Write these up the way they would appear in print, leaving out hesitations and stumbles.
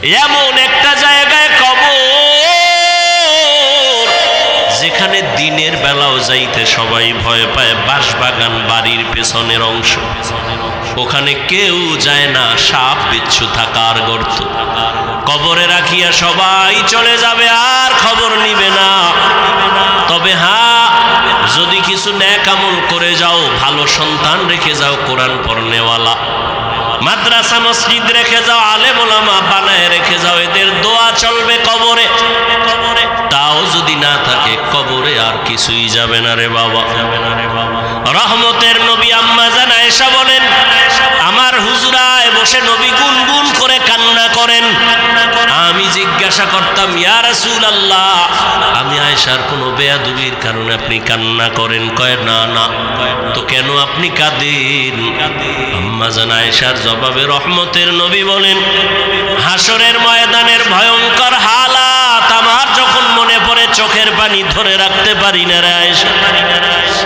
এমন একটা জায়গায় কবর যেখানে দিনের বেলাও যাইতে সবাই ভয় পায়। বাঁশবাগান বাড়ির পেছনের অংশ, ওখানে কেউ যায় না, সাপ বিচ্ছু থাকার গর্ত। কবরে রাখিয়া সবাই চলে যাবে, আর খবর নিবে না। তবে হ্যাঁ, যদি কিছু নেক আমল করে যাও, ভালো সন্তান রেখে যাও, কোরআন পড়নেওয়ালা, মাদ্রাসা মসজিদ রেখে যাও, আলেম ওলামা বানায় রেখে যাও, এদের দোয়া চলবে কবরে। তাও যদি না থাকে, কবরে আর কিছুই যাবে না রে বাবা। রহমতের নবী আম্মা জান আয়েশা বলেন, আমার হুজরায় বসে নবী গুনগুন করে কান্না করেন। আমি জিজ্ঞাসা করতাম, ইয়া রাসূলুল্লাহ, আমি আয়েশার কোনো বেয়াদবির কারণে আপনি কান্না করেন? কয় না না। তো কেন আপনি কাঁদেন? আম্মা জান আয়েশার জবাবে রহমতের নবী বলেন, হাসরের ময়দানের ভয়ঙ্কর হালাত আমার যখন মনে পড়ে, চোখের পানি ধরে রাখতে পারি না রে আয়েশা।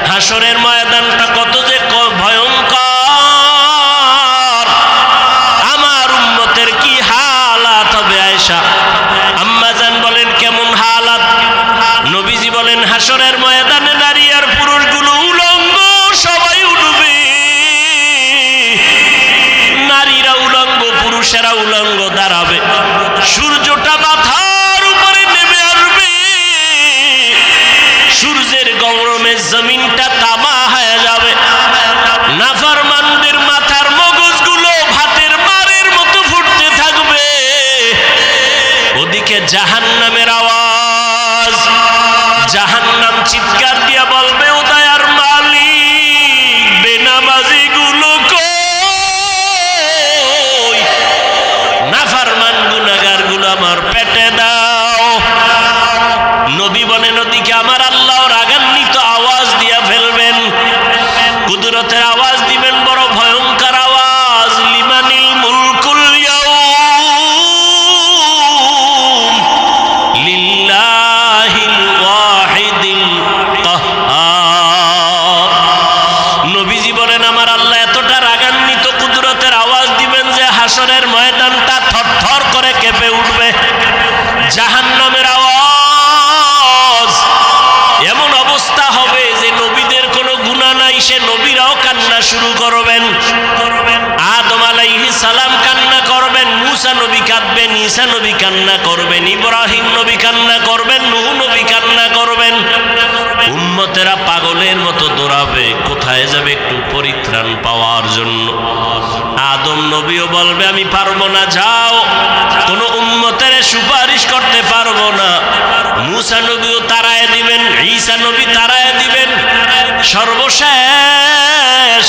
হাসরের ময়দানটা কত যে ভয়ঙ্কর, আমার উম্মতের কি হালাত হবে আয়েশা। আম্মা জান বলেন, কেমন হালাত? নবীজি বলেন, হাসরের ময়দানে নারী আর পুরুষগুলো উলঙ্গ, সবাই উঠবে। নারীরা উলঙ্গ, পুরুষেরা উলঙ্গ দাঁড়াবে। সূর্যটা মাথার উপরে নেমে আসবে, সূর্যের গরমে জমিনটা তামা হয়ে যাবে। নাফরমানদের মাথার মগজগুলো ভাতের মারের মতো ফুটতে থাকবে। ওদিকে জাহান্নামের আওয়াজ, জাহান্নাম চিৎকার দিয়া বলবে, ও দয়ার মালিক, বেনামাজিগুলো কই? নাফরমান গুনাহগারগুলো আমার পেটে দাও। নবী বলেন, ওদিকে আমার আল্লাহ রাগান্বিত আওয়াজ দিয়া ফেলবেন, কুদরতের আওয়াজ দিবেন, বড় ভয়ঙ্কর আওয়াজ। লিমানিল মুলকুল ইয়াউম লিল্লাহিল ওয়াহিদিল কাহ্হার। নবীজি বলেন, আমার আল্লাহ এতটা রাগান্বিত, কুদরতের আওয়াজ দিবেন যে হাসরের ময়দানটা থরথর করে কেঁপে উঠবে। জাহান্নামের আওয়াজ, এমন অবস্থা হবে যে নবীদের কোনো গুনাহ নাই, সে নবীরাও কান্না শুরু করবেন। আদম আলাইহিস সালাম কান্না করবেন, মুসা নবী কাঁদবেন, ঈসা নবী কান্না করবেন, ইব্রাহিম নবী কান্না করবেন, নূহ নবী কান্না করবেন। উম্মতেরা পাগলের মতো দৌড়াবে, কোথায় যাবে একটু পরিত্রাণ পাওয়ার জন্য। আদম নবীও বলবে, আমি পারবো না, যাও, কোন উম্মতের সুপারিশ করতে পারবো না। মুসা নবীও তাড়ায় দিবেন, ঈসা নবী তাড়ায় দিবেন। সর্বশেষ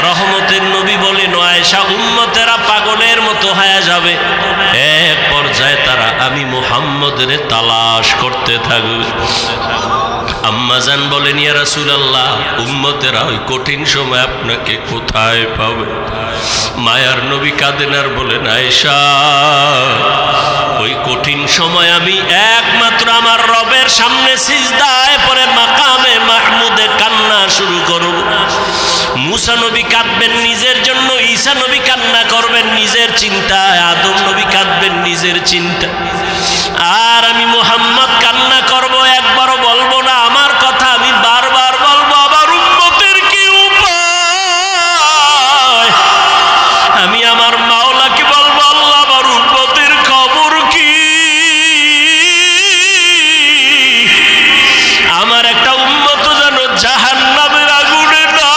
রহমতের নবী বলেন, আয়েশা, উম্মতেরা পাগলের মতো হয়ে যাবে। এক পর্যায়ে তারা আমি মুহাম্মদের তালাশ করতে থাকবে। আম্মা জান বলেন, ইয়া রাসূলুল্লাহ, উম্মতেরা ওই কঠিন সময় আপনাকে কোথায় পাবে? মায়ার নবী কাঁদেন আর বলেন, আয়েশা, ওই কঠিন সময় আমি একমাত্র আমার রবের সামনে সিজদায় পড়ে মাকামে মাহমুদে কান্না শুরু করব। মুসা নবী কাঁদবেন নিজের জন্য, ঈসা নবী কান্না করবেন নিজের চিন্তায়, আদম নবী কাঁদবেন নিজের চিন্তা, আর আমি মুহাম্মদ কান্না করব, একবারও বলবো না আমার কথা, আমি বারবার বলবো, আমার উম্মতের কি উপায়? আমি আমার মাওলাকে বলবো, আল্লাহ, আমার উম্মতের খবর কি? আমার একটা উম্মত যেন জাহান্নামের আগুনে না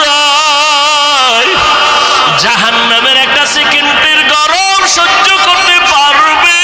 যায়, জাহান্নামের একটা সেকেন্ডের গরম সহ্য করতে পারবে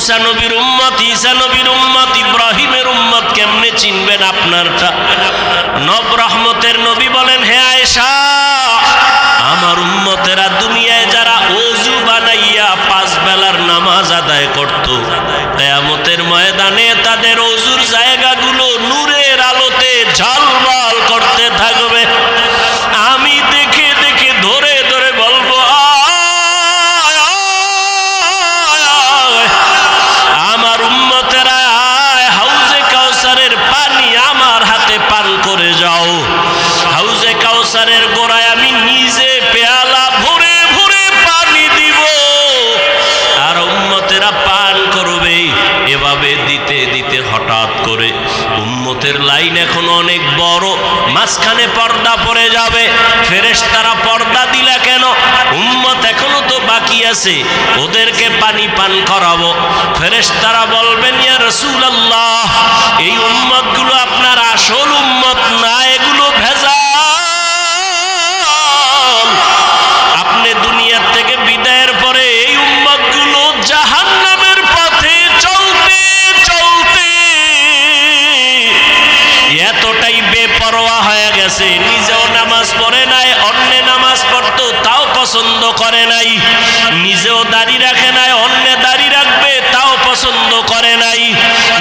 মুসা নবীর উম্মত, ঈসা নবীর উম্মত, ইব্রাহিমের উম্মত কেমনে চিনবেন আপনারটা? নব রহমতের নবী বলেন, হে আয়েশা, আমার উম্মতেরা দুনিয়ায় যারা ওযু বানাইয়া 5 বেলার নামাজ আদায় করত, কিয়ামতের ময়দানে তাদের ওযুর জায়গাগুলো নূরের আলোতে ঝলমল করতে থাকবে। আমি দেখে দেখে ধরে ধরে বলবো, আমার উম্মতেরা হাউজে কাউসারের পানি আমার হাতে পান করে যাও। হাউজে কাউসারের গোড়ায় আমি নিজে পেয়ালা ভরে ভরে পানি দিব, আর উম্মতেরা পান করবে। এভাবে দিতে দিতে হঠাৎ করে উম্মতের লাইন এখন অনেক বড়, মাঝখানে পর্দা পড়ে যাবে। ফেরেশতারা পর্দা দিলা কেন? উম্মত এখনো তো বাকি আছে, ওদেরকে পানি পান করাবো। ফেরেশতারা বলবেন, ইয়া রাসূলুল্লাহ, এই উম্মতগুলো আপনার আসল উম্মত না, এগুলো ভেজাল। আপনি দুনিয়ার থেকে বিদায়ের পরে এই উম্মতগুলো জাহান্নামের পথে চলতে চলতে এতটাই বেপরোয়া হয়ে গেছে, নিজেও নামাজ পড়ে নাই, অন্যে নামাজ পড়তো তাও পছন্দ করে নাই, নিজেও দাড়ি রাখে নাই, অন্যে দাড়ি রাখবে তাও পছন্দ করে নাই,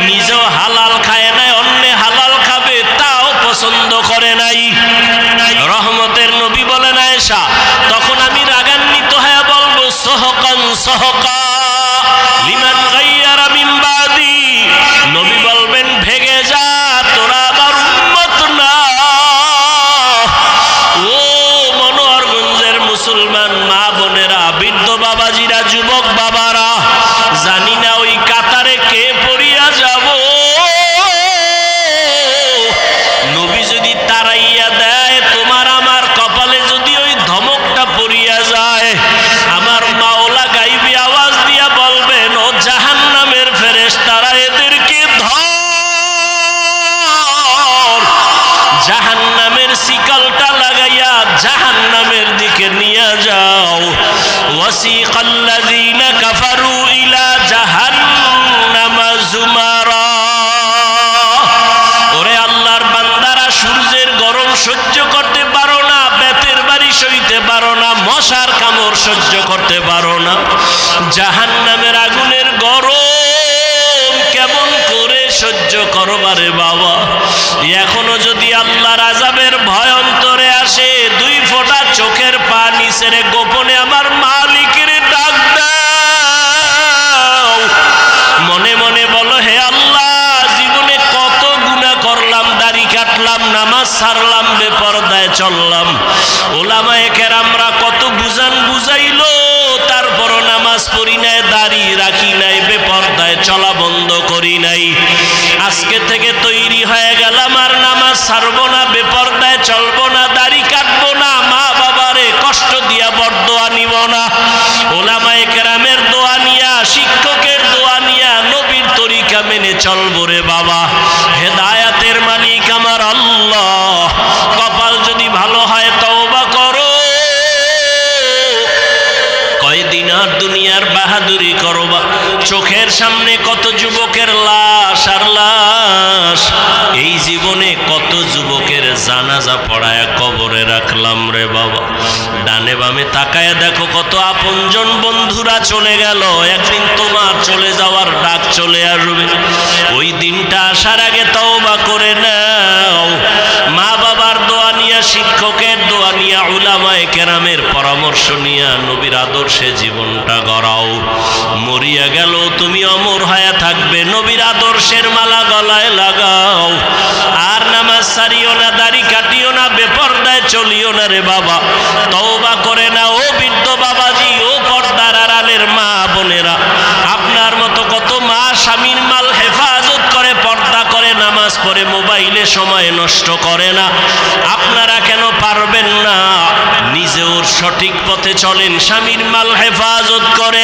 নিজেও হালাল খায় নাই, অন্যে হালাল খাবে তাও পছন্দ করে নাই। রহমতের নবী বলেন, আয়েশা, তখন আমি রাগান্বিত হয়ে বলবো, সহকান সহকা লিমান গায়্যারা মিন বাদি। নবী বলবেন, ভেগে যা, তোরা আমার উম্মত না। ও মনোহরগঞ্জের মুসলমান মা বোনেরা, বৃদ্ধ বাবাজিরা, যুবক বাবারা, জানি না ওই কাতারে কে পড়িয়া যাব। নবী যদি তাড়াইয়া দেয়, তোমার আমার কপালে যদি ওই ধমকটা পড়িয়া যায়, আমার মাওলা গাইবি আওয়াজ দিয়া বলবেন, ও জাহান্নামের ফেরেশতারা, এদেরকে ধর, জাহান্নামের শিকলটা লাগাইয়া জাহান্নামের দিকে নিয়ে যাও। ওয়াসিকাল্লাযীনা কাফারু ইলা জাহান্নামা যুমারা। ওরে আল্লাহর বান্দারা, সূর্যের গরম সহ্য করতে পারো না, বেতের বাড়ি সইতে পারো না, মশার কামড় সহ্য করতে পারো না, জাহান্নামের আগুনের গরম কেমন করে সহ্য করবারে বাবা? এখনো যদি আল্লাহর আযাবের ভয় অন্তরে আসে, 2 ফোঁটা চোখের পানি ছেড়ে গোপনে আমার মালিকের ডাক দাও। মনে মনে বলো, হে আল্লাহ, জীবনে কত গুনাহ করলাম, দাড়ি কাটলাম, নামাজ ছাড়লাম, বেপরদায় চললাম, ওলামায়ে কেরামরা কত বুঝাইলো, তারপরও নামাজ পড়ি নাই, দাড়ি রাখি নাই, বেপরদায় চলা বন্ধ করি নাই। আজকে থেকে তৈরি হয়ে গেলাম, আর নামাজ ছাড়বো না, বেপরদায় চলবো না, দাড়ি কাটবো না, মা বাবারে কষ্ট দিয়া বরদোয়া নিব না, ওলামায়ে কেরামের দোয়া নিয়া, শিক্ষকের দোয়া নিয়া, নবীর তরিকা মেনে চলবো রে বাবা। হেদায়াতের মালিক আমার আল্লাহ। কপাল যদি ভালো হয় তওবা করো, কয়দিন আর দুনিয়ার বাহাদুরি করবা? চোখের সামনে কত যুবকের লাশ আর লাশ। এই জীবনে কত যুবকের জানাজা পড়ায় কবরে রাখলাম রে বাবা। ডানে বামে তাকায় দেখো কত আপনজন বন্ধুরা চলে গেল। একদিন তোমার চলে যাওয়ার ডাক চলে আসবে। ওই দিনটা আসার আগে তওবা করে নাও। মা বাবার দোয়া নিয়া, শিক্ষকের দোয়া নিয়া, উলামায়ে কেরামের পরামর্শ নিয়া নবীর আদর্শে জীবনটা গড়াও। মরিয়া গেল তুমি অমর হয়ে থাকবে, নবীর আদর্শের মালা গলায় লাগাও। আর নামাজ ছাড়িও না, দাড়ি কাটিও না, বেপরদায় চলিও না রে বাবা। তওবা করে না ও বৃদ্ধ বাবাজি, ও পর্দার আড়ালের মা বোনেরা। আপনার মতো কত মা স্বামীর মাল হেফাজত করে, পর্দা করে, নামাজ পড়ে, মোবাইলে সময় নষ্ট করে না। আপনারা কেন পারবেন না? নিজেও সঠিক পথে চলেন, স্বামীর মাল হেফাজত করেন।